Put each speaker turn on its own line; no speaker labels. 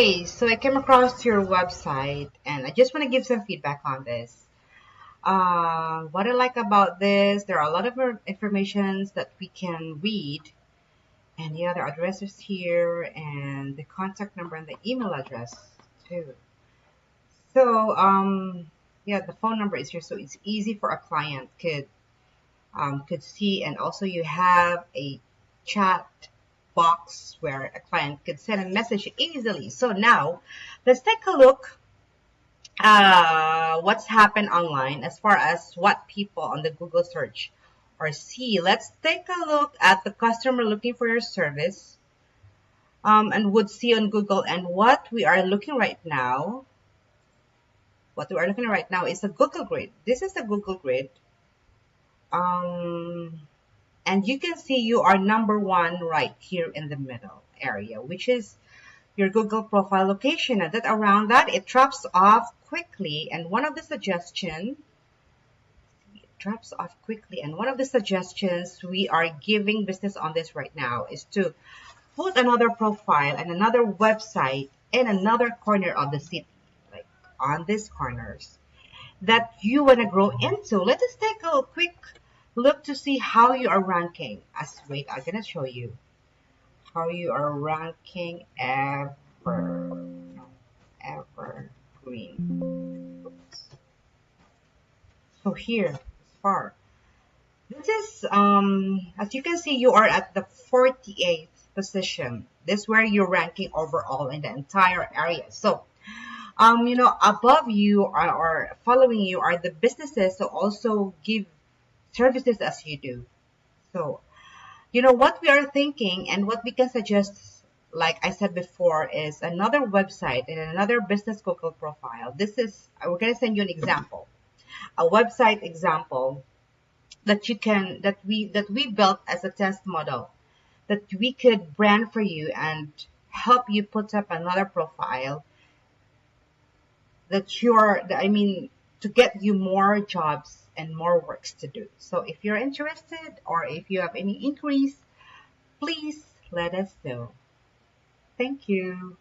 Hey, so I came across your website and I just want to give some feedback on this. What I like about this, there are a lot of informations that we can read, and yeah, the address is here and the contact number and the email address too. So, yeah, the phone number is here, so it's easy for a client could see, and also you have a chat box where a client could send a message easily. So now, let's take a look what's happened online as far as what people on the Google search or see. Let's take a look at the customer looking for your service and would see on Google. And what we are looking right now is a Google grid. This is a Google grid. Um, and you can see you are number one right here in the middle area, which is your Google profile location. And that around that, it drops off quickly. And one of the suggestions we are giving business on this right now is to put another profile and another website in another corner of the city, like on these corners that you want to grow into. Let us take a quick look to see how you are ranking. Wait, I'm gonna show you how you are ranking evergreen. So here, as far. This is, as you can see, you are at the 48th position. This is where you're ranking overall in the entire area. So, above you or following you are the businesses who also give services as you do. So, what we are thinking and what we can suggest, like I said before, is another website and another business Google profile. We're going to send you an example, a website example that we built as a test model that we could brand for you and help you put up another profile to get you more jobs and more works to do. So if you're interested or if you have any inquiries, please let us know. Thank you.